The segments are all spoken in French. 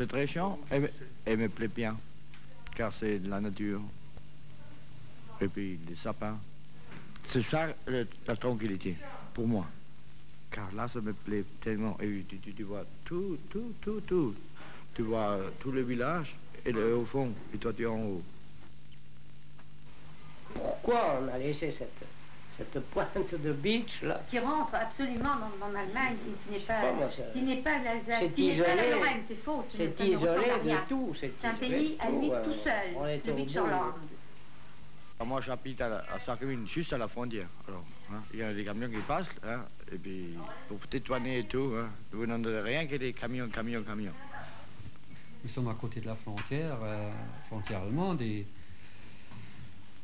Cette région, elle me plaît bien, car c'est de la nature. Et puis les sapins. C'est ça la tranquillité, pour moi. Car là, ça me plaît tellement. Et tu vois tout. Tu vois tout le village, et au fond, et toi tu es en haut. Pourquoi on a laissé cette pointe de beach là Qui rentre absolument dans l'Allemagne, qui n'est pas l'Alsace, qui n'est isolé, pas la Lorraine, c'est faux. C'est isolé de tout. C'est un pays à lui tout seul, le Beachorland. Moi j'habite à Sarreguemines, juste à la frontière. Alors, hein, il y a des camions qui passent, hein, et puis pour tétoiner et tout, hein, vous n'entendez rien que des camions. Nous sommes à côté de la frontière, frontière allemande, et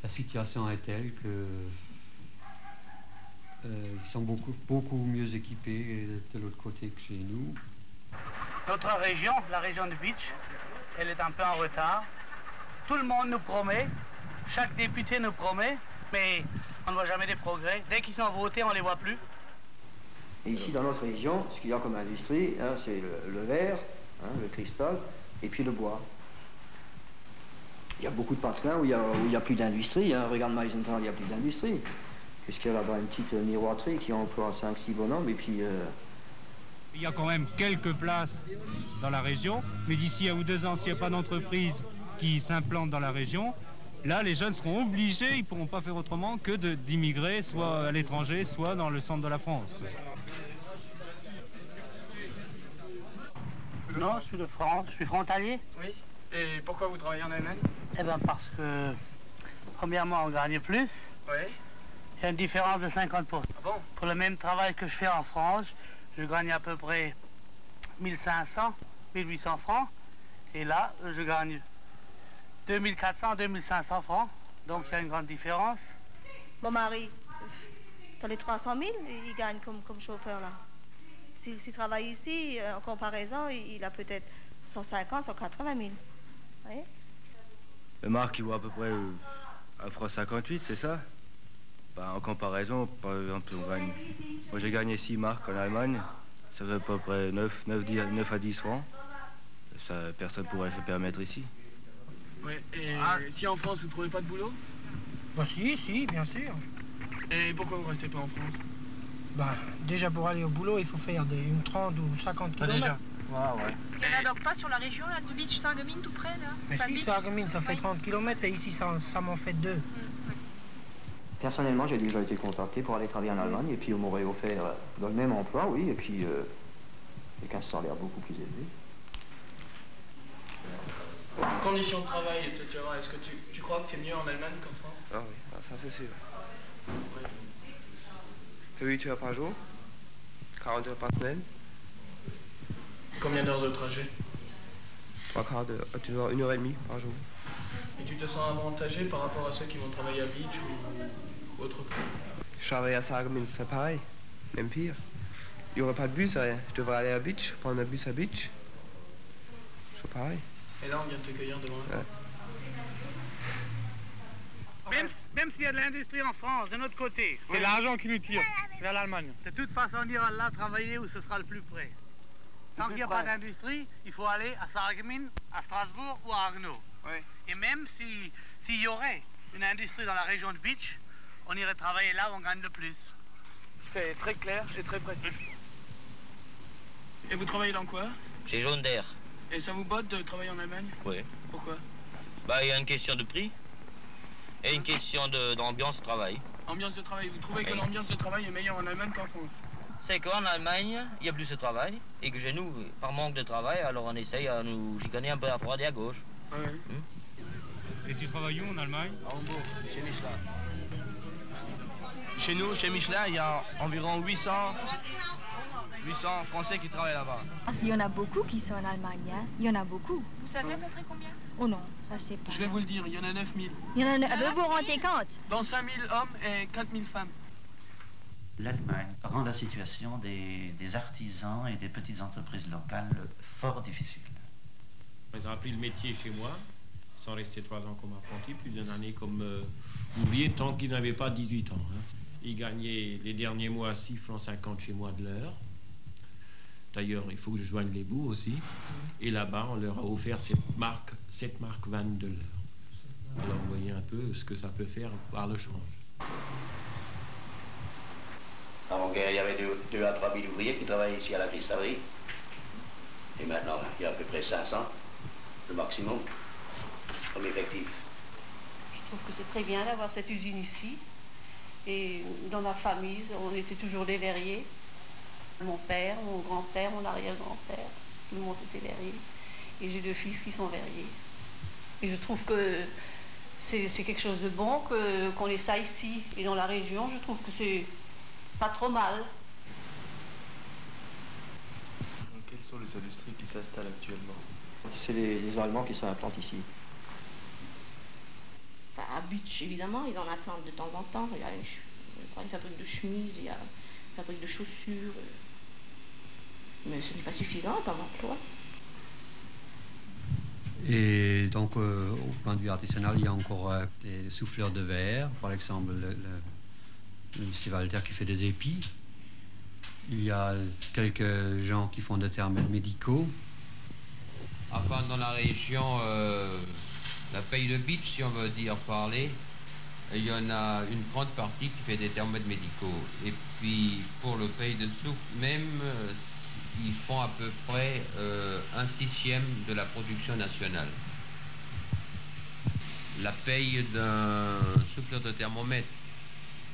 la situation est telle que ils sont beaucoup mieux équipés de l'autre côté que chez nous. Notre région, la région de Beach, elle est un peu en retard. Tout le monde nous promet, chaque député nous promet, mais on ne voit jamais des progrès. Dès qu'ils sont votés, on ne les voit plus. Et ici, dans notre région, ce qu'il y a comme industrie, hein, c'est le verre, hein, le cristal, et puis le bois. Il y a beaucoup de patelins où il n'y a plus d'industrie. Hein. Regarde Meisenthal, il n'y a plus d'industrie. Puisqu'il y a là-bas une petite miroiterie qui emploie 5-6 bonhommes, et puis... Il y a quand même quelques places dans la région, mais d'ici 1 ou 2 ans, s'il n'y a pas d'entreprise qui s'implante dans la région, là, les jeunes seront obligés, ils ne pourront pas faire autrement que d'immigrer, soit à l'étranger, soit dans le centre de la France. Non, je suis de France, je suis frontalier. Oui. Et pourquoi vous travaillez en Allemagne? Eh bien parce que, premièrement, on gagne plus. Oui. Il y a une différence de 50%. Ah bon? Pour le même travail que je fais en France, je gagne à peu près 1500, 1800 francs. Et là, je gagne 2400, 2500 francs. Donc il y a une grande différence. Mon mari, dans les 300 000, il gagne comme chauffeur là. S'il travaille ici, en comparaison, il a peut-être 150, 180 000. Oui? Marc, il vaut à peu près 1,58 franc, c'est ça? Ben, en comparaison, par exemple, moi j'ai gagné 6 marques en Allemagne, ça fait à peu près 9 à 10 francs. Ça, personne ne pourrait se permettre ici. Oui, et si en France vous ne trouvez pas de boulot? Bah si, bien sûr. Et pourquoi vous ne restez pas en France? Bah, déjà pour aller au boulot, il faut faire une 30 ou 50 km. Déjà. Ouais. Il n'y en a donc pas sur la région, là, de Beach Sarreguemines, tout près, là? Mais si, Sarreguemines, ça fait 30 km, et ici, ça m'en fait 2. Personnellement, j'ai déjà été contacté pour aller travailler en Allemagne, et puis on m'aurait offert dans le même emploi, oui, et puis avec un salaire beaucoup plus élevé. Conditions de travail, etc. Est-ce que tu crois que tu es mieux en Allemagne qu'en France? Ah oui, ça c'est sûr. 8 heures par jour, 40 heures par semaine. Combien d'heures de trajet? 3 quarts d'heure, tu dois 1h30 par jour. Et tu te sens avantagé par rapport à ceux qui vont travailler à Beach ou autre part? Je travaille à Sarreguemines, c'est pareil, même pire. Il n'y aurait pas de bus, rien. Je devrais aller à Beach, prendre un bus à Beach. C'est pareil. Et là, on vient de te cueillir devant là. Même s'il y a de l'industrie en France, de notre côté, C'est l'argent qui nous tire vers l'Allemagne. de toute façon, on ira là travailler où ce sera le plus près. Tant qu'il n'y a pas d'industrie, il faut aller à Sarreguemines, à Strasbourg ou à Arnaud. Oui. Et même s'il y aurait une industrie dans la région de Beach, on irait travailler là où on gagne le plus. C'est très clair et très précis. Et vous travaillez dans quoi? Chez Jaune d'Air. Et ça vous botte de travailler en Allemagne? Oui. Pourquoi? Bah, il y a une question de prix et une question d'ambiance de travail. Ambiance de travail, vous trouvez que l'ambiance de travail est meilleure en Allemagne qu'en France? C'est qu'en Allemagne, il y a plus de travail et que chez nous, par manque de travail, alors on essaye à nous chicaner un peu à droite et à gauche. Ouais. Et tu travailles où en Allemagne? À Hambourg, chez Michelin. Chez nous, chez Michelin, il y a environ 800 Français qui travaillent là-bas. Il y en a beaucoup qui sont en Allemagne, hein. Il y en a beaucoup. Vous savez à peu près combien? Oh non, ça je sais pas. Je vais vous le dire, il y en a 9000. Il y en a, vous vous rendez compte? Dans 5000 hommes et 4000 femmes. L'Allemagne rend la situation des artisans et des petites entreprises locales fort difficile. Ils ont appris le métier chez moi, sans rester 3 ans comme apprenti, plus d'une année comme ouvrier, tant qu'ils n'avaient pas 18 ans. Hein. Ils gagnaient les derniers mois 6,50 francs chez moi de l'heure. D'ailleurs, il faut que je joigne les bouts aussi. Et là-bas, on leur a offert cette marque 20 de l'heure. Alors vous voyez un peu ce que ça peut faire par le change. Avant-guerre, il y avait 2 à 3 000 ouvriers qui travaillaient ici à la cristallerie. Et maintenant, il y a à peu près 500, le maximum, comme effectif. Je trouve que c'est très bien d'avoir cette usine ici. Et dans ma famille, on était toujours des verriers. Mon père, mon grand-père, mon arrière-grand-père, tout le monde était verrier. Et j'ai 2 fils qui sont verriers. Et je trouve que c'est quelque chose de bon qu'on ait ça ici. Et dans la région, je trouve que c'est pas trop mal. Quelles sont les industries qui s'installent actuellement? C'est les Allemands qui s'implantent ici. Enfin, à Bitche, évidemment, ils en implantent de temps en temps. Il y a une fabrique de chemises, il y a une fabrique de chaussures. Mais ce n'est pas suffisant comme emploi. Et donc, au point de vue artisanal, il y a encore des souffleurs de verre, par exemple le monsieur Walter qui fait des épis. Il y a quelques gens qui font des thermales médicaux. Enfin, dans la région, la pays de Bitche, si on veut dire parler, il y en a une grande partie qui fait des thermomètres médicaux. Et puis, pour le pays de Souk même, ils font à peu près 1/6 de la production nationale. La paye d'un souffleur de thermomètre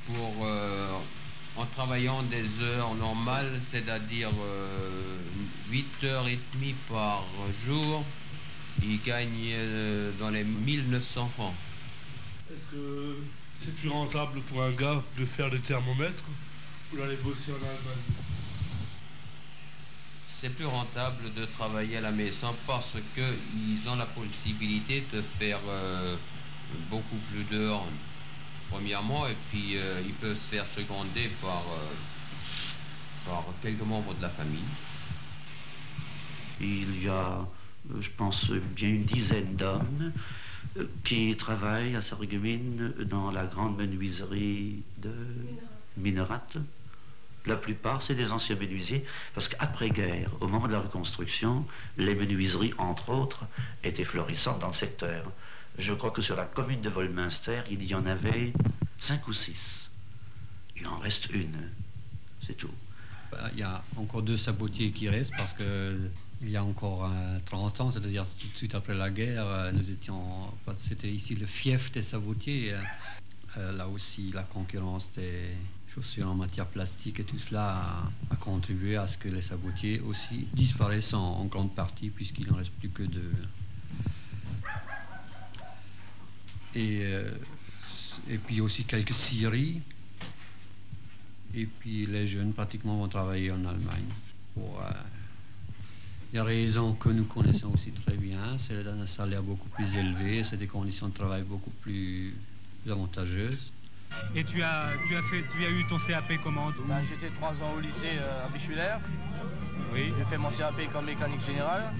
pour en travaillant des heures normales, c'est-à-dire 8h30 par jour, il gagne dans les 1900 francs. Est-ce que c'est plus rentable pour un gars de faire des thermomètres ou d'aller bosser en Allemagne? C'est plus rentable de travailler à la maison parce qu'ils ont la possibilité de faire beaucoup plus d'heures, premièrement, et puis ils peuvent se faire seconder par quelques membres de la famille. Il y a, je pense, bien une dizaine d'hommes qui travaillent à Sarreguemines dans la grande menuiserie de Minerat. La plupart, c'est des anciens menuisiers, parce qu'après-guerre, au moment de la reconstruction, les menuiseries, entre autres, étaient florissantes dans le secteur. Je crois que sur la commune de Volminster, il y en avait 5 ou 6. Il en reste une, c'est tout. Il y a encore 2 sabotiers qui restent, parce que il y a encore 30 ans, c'est-à-dire tout de suite après la guerre, c'était ici le fief des sabotiers. Là aussi, la concurrence des chaussures en matière plastique et tout cela a contribué à ce que les sabotiers aussi disparaissent en grande partie, puisqu'il n'en reste plus que 2. Et puis aussi quelques scieries. Et puis les jeunes pratiquement vont travailler en Allemagne. Pour des raisons que nous connaissons aussi très bien, c'est un salaire beaucoup plus élevé, c'est des conditions de travail beaucoup plus avantageuses. Et tu as eu ton CAP comment? J'étais 3 ans au lycée à Bichulaire. Oui. J'ai fait mon CAP comme mécanicien général.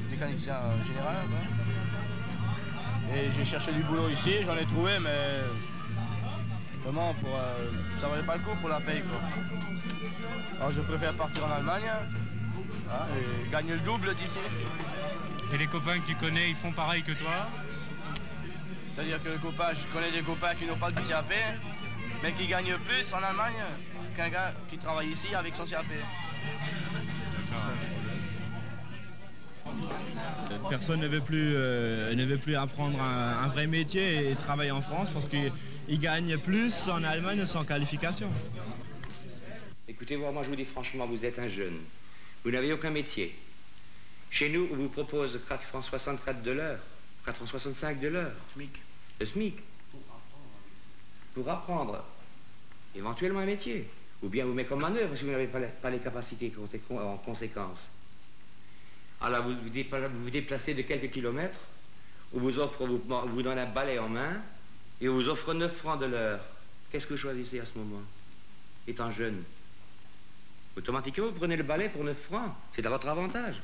Et j'ai cherché du boulot ici, j'en ai trouvé, mais vraiment, ça valait pas le coup pour la paye, quoi. Alors je préfère partir en Allemagne et gagner le double d'ici. Et les copains que tu connais, ils font pareil que toi? C'est-à-dire que je connais des copains qui n'ont pas de CAP, mais qui gagnent plus en Allemagne qu'un gars qui travaille ici avec son CAP. Personne ne veut plus apprendre un vrai métier et travailler en France parce qu'ils gagnent plus en Allemagne sans qualification. Écoutez, moi je vous dis franchement, vous êtes un jeune. Vous n'avez aucun métier. Chez nous, on vous propose 4 francs 64 de l'heure, 4 francs 65 de l'heure. SMIC. Le SMIC. Pour apprendre éventuellement un métier. Ou bien vous mettez comme manœuvre si vous n'avez pas les capacités en conséquence. Alors vous vous déplacez de quelques kilomètres, on vous donne un balai en main et on vous offre 9 francs de l'heure. Qu'est-ce que vous choisissez à ce moment, étant jeune? Automatiquement, vous prenez le balai pour 9 francs. C'est à votre avantage.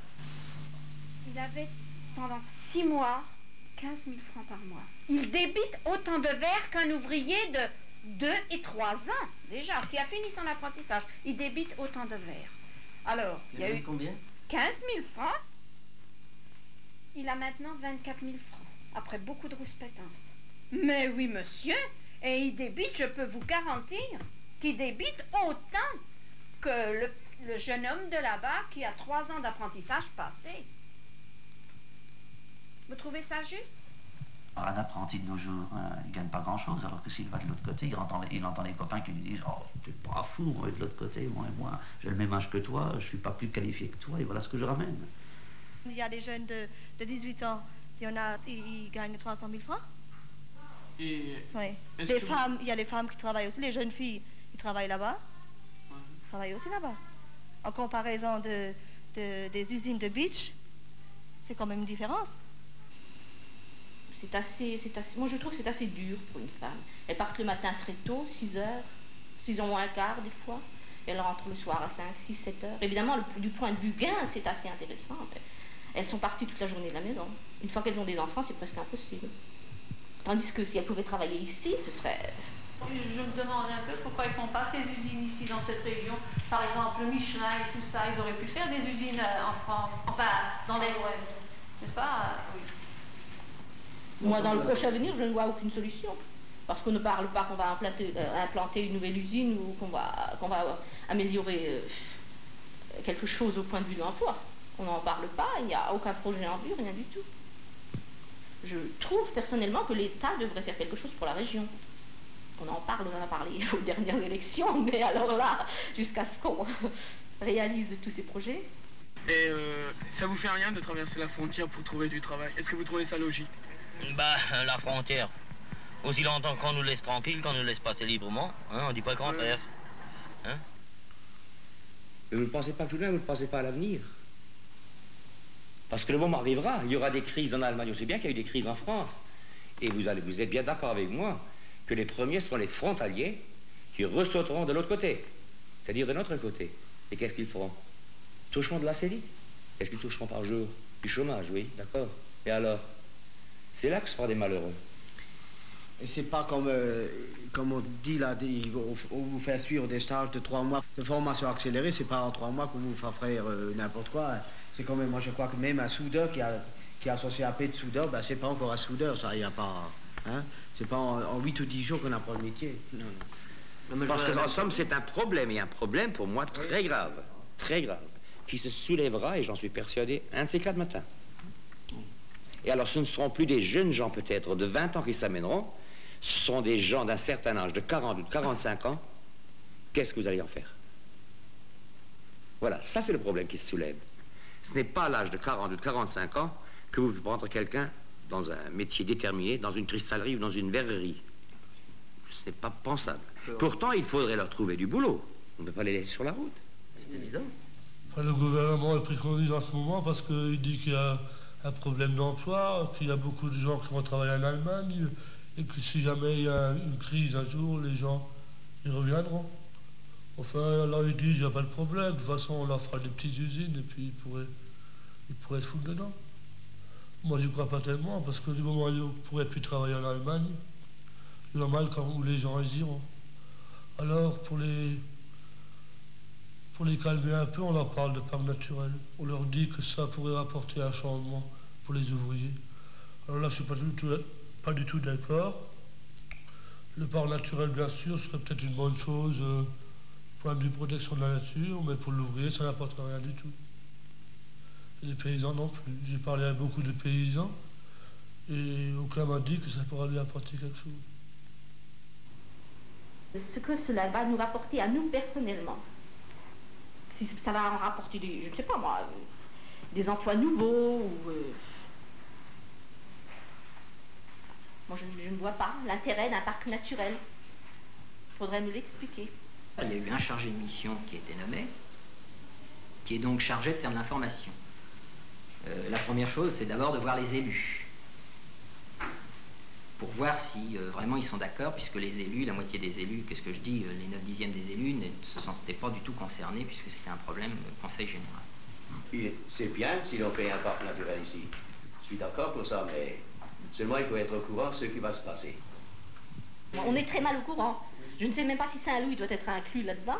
Il avait, pendant 6 mois, 15 000 francs par mois. Il débite autant de verre qu'un ouvrier de 2 et 3 ans, déjà, qui a fini son apprentissage. Il débite autant de verre. Alors, il y a eu combien? 15 000 francs. Il a maintenant 24 000 francs, après beaucoup de rouspétance. Mais oui, monsieur, et il débite, je peux vous garantir, qu'il débite autant que le jeune homme de là-bas qui a 3 ans d'apprentissage passé. Vous trouvez ça juste? Un apprenti de nos jours, il ne gagne pas grand-chose, alors que s'il va de l'autre côté, il entend les copains qui lui disent « Oh, t'es pas fou, moi, de l'autre côté, moi, j'ai le même âge que toi, je suis pas plus qualifié que toi, et voilà ce que je ramène. » Il y a des jeunes de 18 ans, ils gagnent 300 000 francs. Et oui. Les femmes, il y a les femmes qui travaillent aussi, les jeunes filles, ils travaillent là-bas. Ils travaillent aussi là-bas. En comparaison des usines de beach, c'est quand même une différence. C'est assez, moi je trouve que c'est assez dur pour une femme. Elles partent le matin très tôt, 6 heures, 6h moins un quart des fois, et elles rentrent le soir à 5, 6, 7 heures. Évidemment, du point de vue gain, c'est assez intéressant. Elles sont parties toute la journée de la maison. Une fois qu'elles ont des enfants, c'est presque impossible. Tandis que si elles pouvaient travailler ici, ce serait... Je me demande un peu pourquoi ils ne font pas ces usines ici dans cette région. Par exemple, le Michelin et tout ça, ils auraient pu faire des usines en France, enfin dans l'Est, n'est-ce pas? Oui. Moi, dans le prochain avenir, je ne vois aucune solution. Parce qu'on ne parle pas qu'on va implanter une nouvelle usine ou qu'on va améliorer quelque chose au point de vue de l'emploi. On n'en parle pas, il n'y a aucun projet en vue, rien du tout. Je trouve personnellement que l'État devrait faire quelque chose pour la région. On en parle, on en a parlé aux dernières élections, mais alors là, jusqu'à ce qu'on réalise tous ces projets. Et ça vous fait rien de traverser la frontière pour trouver du travail? Est-ce que vous trouvez ça logique? Bah, la frontière. Aussi longtemps qu'on nous laisse tranquille, qu'on nous laisse passer librement, hein, on dit pas le contraire. Hein? Mais vous ne pensez pas plus loin, vous ne pensez pas à l'avenir. Parce que le moment arrivera, il y aura des crises en Allemagne, on sait bien qu'il y a eu des crises en France. Et vous êtes bien d'accord avec moi que les premiers seront les frontaliers qui ressauteront de l'autre côté, c'est-à-dire de notre côté. Et qu'est-ce qu'ils feront? Ils toucheront de la CELI. Qu'est-ce qu'ils toucheront par jour? Du chômage, oui, d'accord. Et alors? C'est là que ce sera des malheureux. Et c'est pas comme on dit là, on vous fait suivre des stages de 3 mois de formation accélérée, c'est pas en 3 mois qu'on vous fait faire n'importe quoi. C'est quand même, moi je crois que même un soudeur qui a son CAP de soudeur, ben c'est pas encore un soudeur, ça, il n'y a pas... Hein, c'est pas en 8 ou 10 jours qu'on apprend le métier. Non. Parce que en somme, c'est un problème, et un problème pour moi très grave, qui se soulèvera, et j'en suis persuadé, un de ces 4 matins. Et alors ce ne seront plus des jeunes gens peut-être de 20 ans qui s'amèneront, ce sont des gens d'un certain âge, de 40 ou de 45 ans. Qu'est-ce que vous allez en faire? Voilà, ça c'est le problème qui se soulève. Ce n'est pas à l'âge de 40 ou de 45 ans que vous pouvez prendre quelqu'un dans un métier déterminé, dans une cristallerie ou dans une verrerie. Ce n'est pas pensable. Pourtant, il faudrait leur trouver du boulot. On ne peut pas les laisser sur la route. C'est évident. Enfin, le gouvernement est préconisé en ce moment parce qu'il dit qu'il y a un problème d'emploi, qu'il y a beaucoup de gens qui vont travailler en Allemagne, et que si jamais il y a une crise un jour, les gens, ils reviendront. Enfin, là, ils disent, il n'y a pas de problème, de toute façon, on leur fera des petites usines, et puis ils pourraient se foutre dedans. Moi, je n'y crois pas tellement, parce que du moment où ils ne pourraient plus travailler en Allemagne, c'est normal où les gens ils iront. Alors, pour les calmer un peu, on leur parle de parc naturel. On leur dit que ça pourrait apporter un changement pour les ouvriers. Alors là, je ne suis pas du tout d'accord. Le parc naturel, bien sûr, serait peut-être une bonne chose point de vue protection de la nature, mais pour l'ouvrier, ça n'apporte rien du tout. Et les paysans non plus. J'ai parlé à beaucoup de paysans, et aucun m'a dit que ça pourrait lui apporter quelque chose. Ce que cela va nous rapporter à nous personnellement. Si ça va en rapporter des, je ne sais pas moi, des emplois nouveaux ou... Moi, je ne vois pas l'intérêt d'un parc naturel. Il faudrait nous l'expliquer. Il y a eu un chargé de mission qui a été nommé, qui est donc chargé de faire de l'information. La première chose, c'est d'abord de voir les élus. Pour voir si vraiment ils sont d'accord, puisque les élus, la moitié des élus, qu'est-ce que je dis, les 9/10 des élus ne se sentaient pas du tout concernés, puisque c'était un problème Conseil général. Et c'est bien si l'on fait un parc naturel ici. Je suis d'accord pour ça, mais seulement il faut être au courant de ce qui va se passer. On est très mal au courant. Je ne sais même pas si Saint-Louis doit être inclus là-dedans.